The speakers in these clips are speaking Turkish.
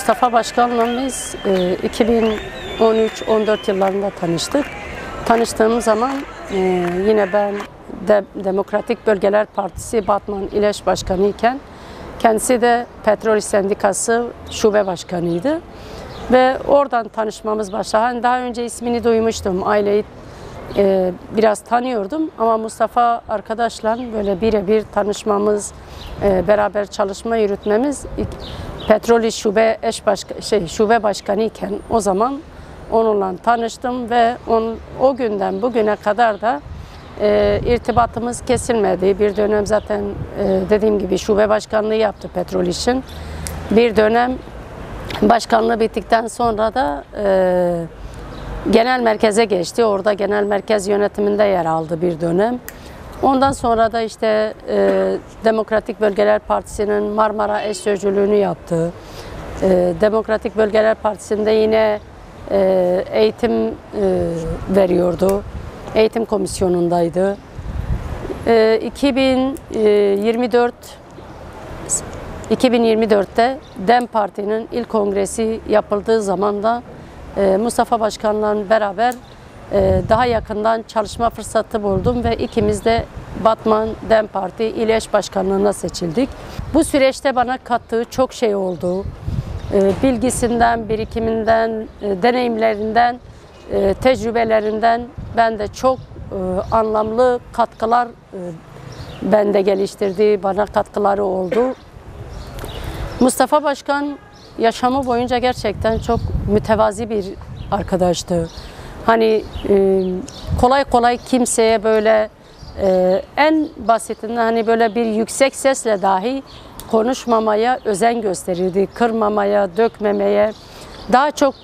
Mustafa Başkan'la biz 2013-14 yıllarında tanıştık. Tanıştığımız zaman yine ben Demokratik Bölgeler Partisi Batman İl Eş Başkanı iken kendisi de Petrol İş Sendikası Şube Başkanıydı. Ve oradan tanışmamız başladı. Hani daha önce ismini duymuştum, aileyi biraz tanıyordum ama Mustafa arkadaşla böyle birebir tanışmamız, beraber çalışma yürütmemiz Petrol İş Şube Başkanı iken o zaman onunla tanıştım ve o günden bugüne kadar da irtibatımız kesilmedi. Bir dönem zaten dediğim gibi şube başkanlığı yaptı Petrol İş'in. Bir dönem başkanlığı bittikten sonra da genel merkeze geçti. Orada genel merkez yönetiminde yer aldı bir dönem. Ondan sonra da işte Demokratik Bölgeler Partisi'nin Marmara eş sözcülüğünü yaptı. Demokratik Bölgeler Partisi'nde yine eğitim veriyordu. Eğitim komisyonundaydı. 2024'te DEM Parti'nin ilk kongresi yapıldığı zaman da Mustafa Başkan'la beraber daha yakından çalışma fırsatı buldum ve ikimiz de Batman DEM Parti İl Eş Başkanlığı'na seçildik. Bu süreçte bana kattığı çok şey oldu. Bilgisinden, birikiminden, deneyimlerinden, tecrübelerinden ben de çok anlamlı katkılar bende geliştirdi, bana katkıları oldu. Mustafa Başkan yaşamı boyunca gerçekten çok mütevazi bir arkadaştı. Hani kolay kolay kimseye böyle en basitinden hani böyle bir yüksek sesle dahi konuşmamaya özen gösterirdi. Kırmamaya, dökmemeye, daha çok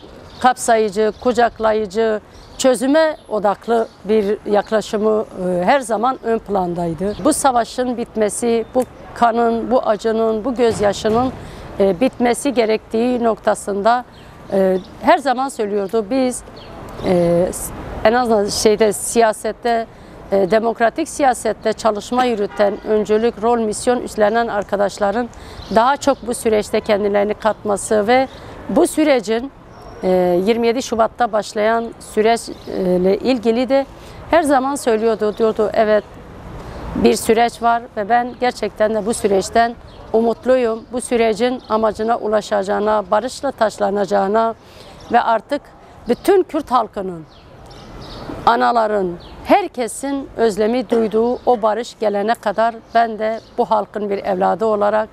kapsayıcı, kucaklayıcı, çözüme odaklı bir yaklaşımı her zaman ön plandaydı. Bu savaşın bitmesi, bu kanın, bu acının, bu gözyaşının bitmesi gerektiği noktasında her zaman söylüyordu. Biz en azından siyasette, demokratik siyasette çalışma yürüten, öncülük, rol, misyon üstlenen arkadaşların daha çok bu süreçte kendilerini katması ve bu sürecin 27 Şubat'ta başlayan süreçle ilgili de her zaman söylüyordu, diyordu evet bir süreç var ve ben gerçekten de bu süreçten umutluyum. Bu sürecin amacına ulaşacağına, barışla taçlanacağına ve artık bütün Kürt halkının, anaların, herkesin özlemi duyduğu o barış gelene kadar ben de bu halkın bir evladı olarak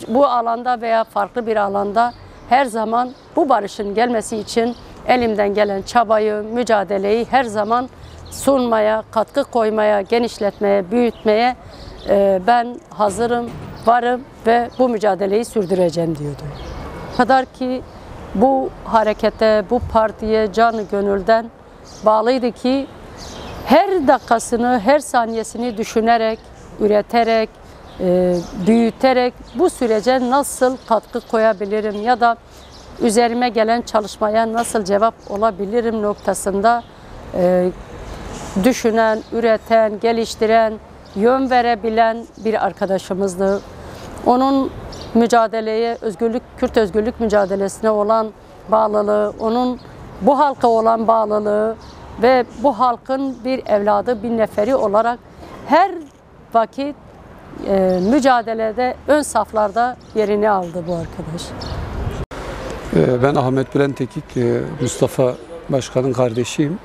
bu alanda veya farklı bir alanda her zaman bu barışın gelmesi için elimden gelen çabayı, mücadeleyi her zaman sunmaya, katkı koymaya, genişletmeye, büyütmeye ben hazırım, varım ve bu mücadeleyi sürdüreceğim diyordu. O kadar ki bu harekete, bu partiye canı gönülden bağlıydı ki her dakikasını, her saniyesini düşünerek, üreterek, büyüterek bu sürece nasıl katkı koyabilirim ya da üzerime gelen çalışmaya nasıl cevap olabilirim noktasında düşünen, üreten, geliştiren, yön verebilen bir arkadaşımızdı. Onun mücadeleye, Kürt özgürlük mücadelesine olan bağlılığı, onun bu halka olan bağlılığı ve bu halkın bir evladı, bir neferi olarak her vakit mücadelede ön saflarda yerini aldı bu arkadaş. Ben Ahmet Bülent Tekik, Mustafa Başkan'ın kardeşiyim.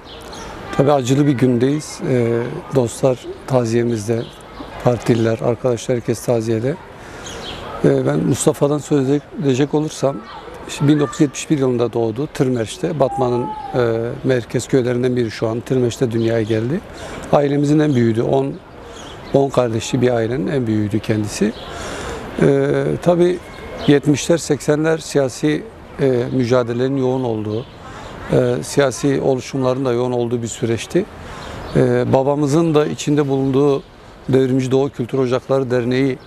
Tabii acılı bir gündeyiz. Dostlar taziyemizde, partililer, arkadaşlar herkes taziyede. Ben Mustafa'dan söz edecek olursam, 1971 yılında doğdu Tırmeş'te. Batman'ın merkez köylerinden biri şu an. Tırmeş'te dünyaya geldi. Ailemizin en büyüğüydü. 10 kardeşli bir ailenin en büyüğüydü kendisi. Tabii 70'ler 80'ler siyasi mücadelelerin yoğun olduğu, siyasi oluşumların da yoğun olduğu bir süreçti. Babamızın da içinde bulunduğu Devrimci Doğu Kültür Ocakları Derneği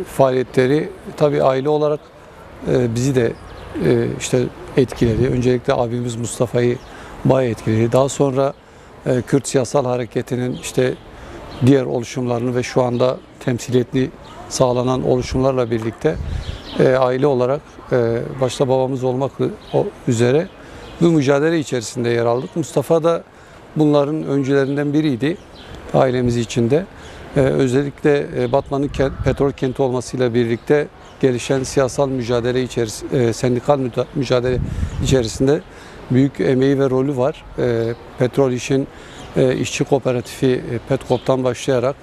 faaliyetleri tabii aile olarak bizi de işte etkiledi. Öncelikle abimiz Mustafa'yı bayağı etkiledi. Daha sonra Kürt Siyasal Hareketi'nin işte diğer oluşumlarını ve şu anda temsiliyetli sağlanan oluşumlarla birlikte aile olarak başta babamız olmak üzere bu mücadele içerisinde yer aldık. Mustafa da bunların öncülerinden biriydi ailemiz içinde. Özellikle Batman'ın petrol kenti olmasıyla birlikte gelişen siyasal mücadele sendikal mücadele içerisinde büyük emeği ve rolü var. Petrol İş'in işçi kooperatifi Petkop'tan başlayarak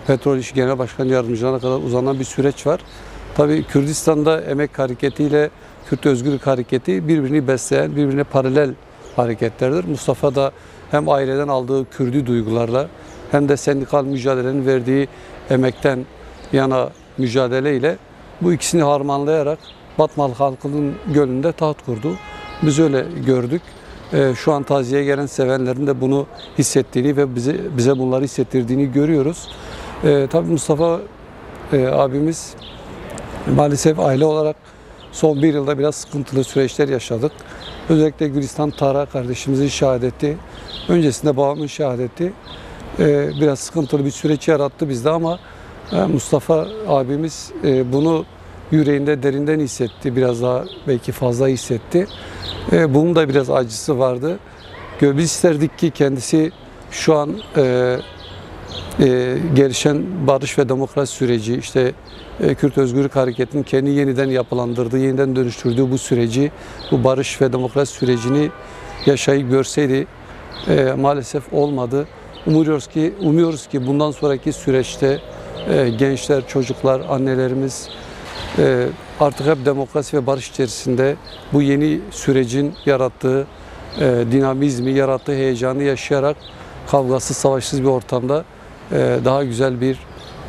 Petrol İş Genel Başkan Yardımcılığına kadar uzanan bir süreç var. Tabii Kürdistan'da emek hareketiyle Kürt Özgürlük Hareketi birbirini besleyen, birbirine paralel hareketlerdir. Mustafa da hem aileden aldığı Kürdi duygularla hem de sendikal mücadelenin verdiği emekten yana mücadeleyle bu ikisini harmanlayarak Batman halkının gönlünde taht kurdu. Biz öyle gördük. Şu an taziyeye gelen sevenlerin de bunu hissettiğini ve bize bunları hissettirdiğini görüyoruz. Tabii Mustafa abimiz maalesef aile olarak son bir yılda biraz sıkıntılı süreçler yaşadık. Özellikle Gülistan Tara kardeşimizin şehadeti, öncesinde babamın şehadeti biraz sıkıntılı bir süreç yarattı bizde ama Mustafa abimiz bunu yüreğinde derinden hissetti. Biraz daha belki fazla hissetti. Bunun da biraz acısı vardı. Biz isterdik ki kendisi şu an gelişen barış ve demokrasi süreci, işte Kürt Özgürlük Hareketi'nin kendi yeniden yapılandırdığı, yeniden dönüştürdüğü bu süreci, bu barış ve demokrasi sürecini yaşayıp görseydi. Maalesef olmadı. Umuyoruz ki bundan sonraki süreçte gençler, çocuklar, annelerimiz artık hep demokrasi ve barış içerisinde bu yeni sürecin yarattığı dinamizmi, yarattığı heyecanı yaşayarak kavgasız, savaşsız bir ortamda daha güzel bir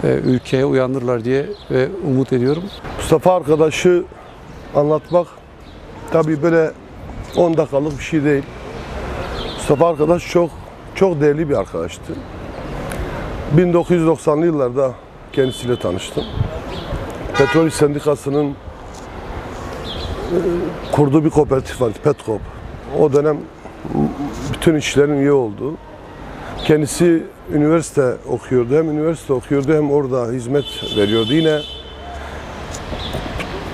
ülkeye uyanırlar diye ve umut ediyorum. Mustafa arkadaşı anlatmak tabii böyle 10 dakikalık bir şey değil. Mustafa arkadaş çok değerli bir arkadaştı. 1990'lı yıllarda kendisiyle tanıştım. Petrol İş Sendikası'nın kurduğu bir kooperatif vardı, Petkop. O dönem bütün işçilerin üye olduğu. Kendisi üniversite okuyordu, hem üniversite okuyordu hem orada hizmet veriyordu. Yine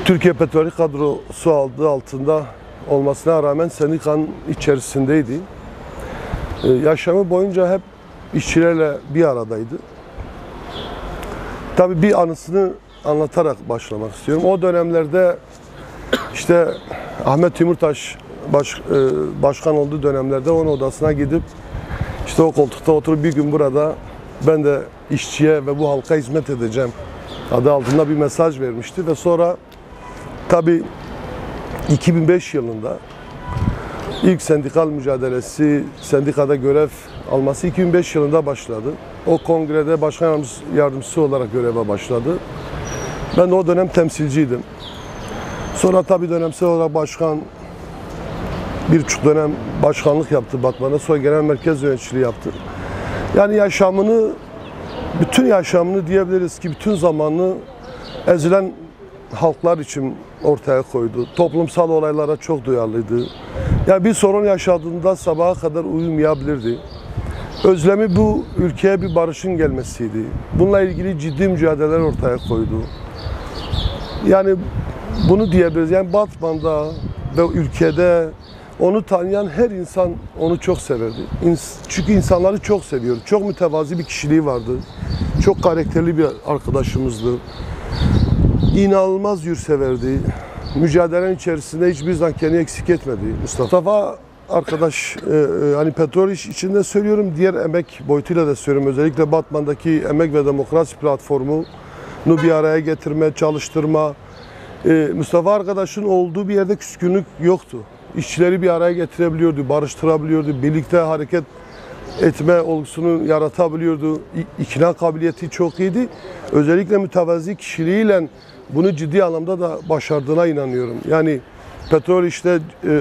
Türkiye Petrolü kadrosu altında olmasına rağmen sendikanın içerisindeydi. Yaşamı boyunca hep işçilerle bir aradaydı. Tabii bir anısını anlatarak başlamak istiyorum. O dönemlerde işte Ahmet Timurtaş başkan olduğu dönemlerde onun odasına gidip işte o koltukta oturup bir gün burada ben de işçiye ve bu halka hizmet edeceğim adı altında bir mesaj vermişti ve sonra tabii 2005 yılında ilk sendikal mücadelesi, sendikada görev alması 2005 yılında başladı. O kongrede başkan yardımcısı olarak göreve başladı. Ben de o dönem temsilciydim. Sonra tabii dönemsel olarak birçok dönem başkanlık yaptı Batman'da. Sonra genel merkez yöneticiliği yaptı. Yani bütün yaşamını diyebiliriz ki bütün zamanını ezilen halklar için ortaya koydu. Toplumsal olaylara çok duyarlıydı. Yani bir sorun yaşadığında sabaha kadar uyumayabilirdi. Özlemi bu ülkeye bir barışın gelmesiydi. Bununla ilgili ciddi mücadeleler ortaya koydu. Yani bunu diyebiliriz. Yani Batman'da ve ülkede onu tanıyan her insan onu çok severdi. Çünkü insanları çok seviyor. Çok mütevazi bir kişiliği vardı. Çok karakterli bir arkadaşımızdı. İnanılmaz yurtseverdi. Mücadelenin içerisinde hiçbir zaman kendini eksik etmedi. Mustafa arkadaş hani petrol iş içinde söylüyorum, diğer emek boyutuyla da söylüyorum. Özellikle Batman'daki emek ve demokrasi platformunu bir araya getirme, çalıştırma. Mustafa arkadaşın olduğu bir yerde küskünlük yoktu. İşçileri bir araya getirebiliyordu, barıştırabiliyordu, birlikte hareket etme olgusunu yaratabiliyordu. İkna kabiliyeti çok iyiydi. Özellikle mütevazi kişiliğiyle bunu ciddi anlamda da başardığına inanıyorum. Yani petrol işte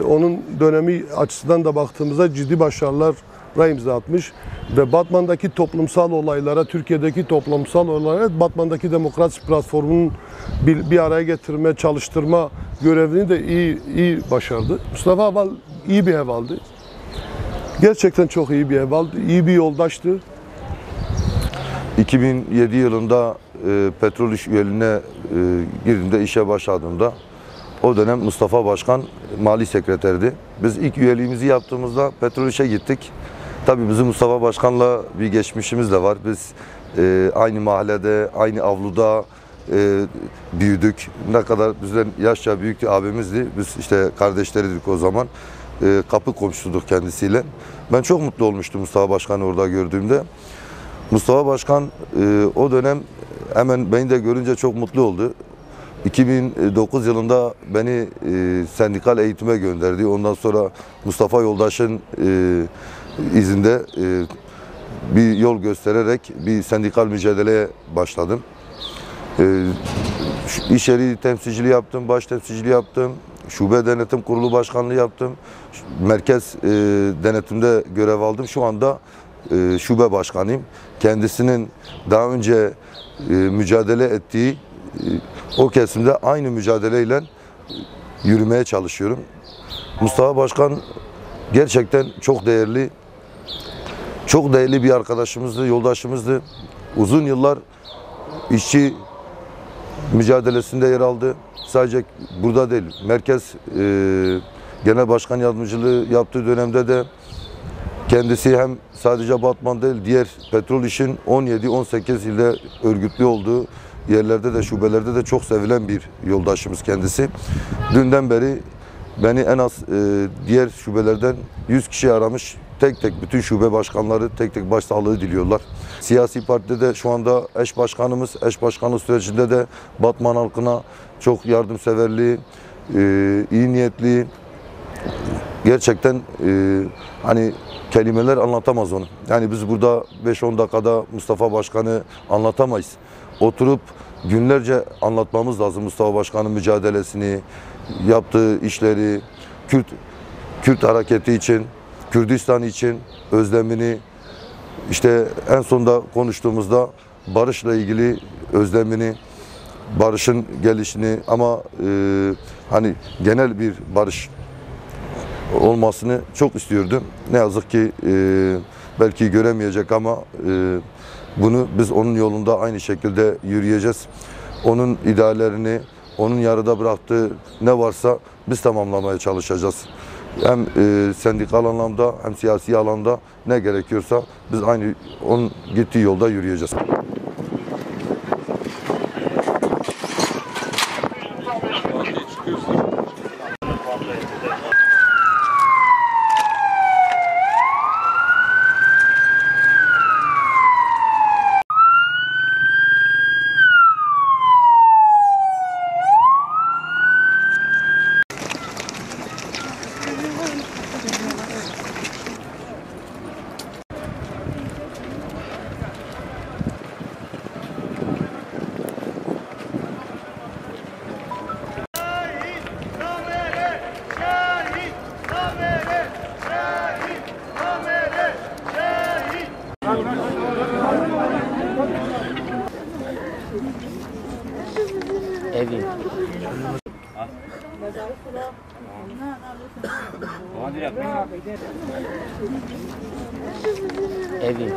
onun dönemi açısından da baktığımızda ciddi başarılara imza atmış ve Batman'daki toplumsal olaylara, Türkiye'deki toplumsal olaylara, Batman'daki demokrasi platformunun bir araya getirme, çalıştırma görevini de iyi başardı. Mustafa Aval iyi bir ev aldı. Gerçekten çok iyi bir ev aldı, iyi bir yoldaştı. 2007 yılında petrol iş üyeliğine girdiğimde, işe başladığımda o dönem Mustafa Başkan mali sekreterdi. Biz ilk üyeliğimizi yaptığımızda petrol işe gittik. Tabii bizim Mustafa Başkan'la bir geçmişimiz de var. Biz aynı mahallede, aynı avluda büyüdük. Ne kadar bizden yaşça büyüktü, abimizdi. Biz işte kardeşleriydik o zaman. Kapı komşuyduk kendisiyle. Ben çok mutlu olmuştum Mustafa Başkan'ı orada gördüğümde. Mustafa Başkan o dönem hemen beni de görünce çok mutlu oldu. 2009 yılında beni sendikal eğitime gönderdi. Ondan sonra Mustafa Yoldaş'ın izinde bir yol göstererek bir sendikal mücadeleye başladım. İş yeri temsilciliği yaptım, baş temsilciliği yaptım. Şube Denetim Kurulu Başkanlığı yaptım. Merkez denetimde görev aldım. Şu anda şube başkanıyım. Kendisinin daha önce mücadele ettiği o kesimde aynı mücadeleyle yürümeye çalışıyorum. Mustafa Başkan gerçekten çok değerli bir arkadaşımızdı, yoldaşımızdı. Uzun yıllar işçi mücadelesinde yer aldı. Sadece burada değil, Merkez Genel Başkan Yardımcılığı yaptığı dönemde de kendisi hem sadece Batman değil, diğer petrol işin 17-18 ilde örgütlü olduğu yerlerde de, şubelerde de çok sevilen bir yoldaşımız kendisi. Dünden beri beni en az diğer şubelerden 100 kişi aramış. Tek tek bütün şube başkanları tek tek başsağlığı diliyorlar. Siyasi partide de şu anda eş başkanımız, eş başkanlık sürecinde de Batman halkına çok yardımseverliği, iyi niyetli, gerçekten hani kelimeler anlatamaz onu. Yani biz burada 5-10 dakikada Mustafa Başkan'ı anlatamayız. Oturup günlerce anlatmamız lazım Mustafa Başkan'ın mücadelesini, yaptığı işleri, Kürt hareketi için, Kürdistan için özlemini, işte en sonunda konuştuğumuzda barışla ilgili özlemini, barışın gelişini ama hani genel bir barış olmasını çok istiyordum. Ne yazık ki belki göremeyecek ama bunu biz onun yolunda aynı şekilde yürüyeceğiz. Onun ideallerini, onun yarıda bıraktığı ne varsa biz tamamlamaya çalışacağız. Hem sendikal anlamda hem siyasi alanda ne gerekiyorsa biz aynı onun gittiği yolda yürüyeceğiz. Evin. Evin.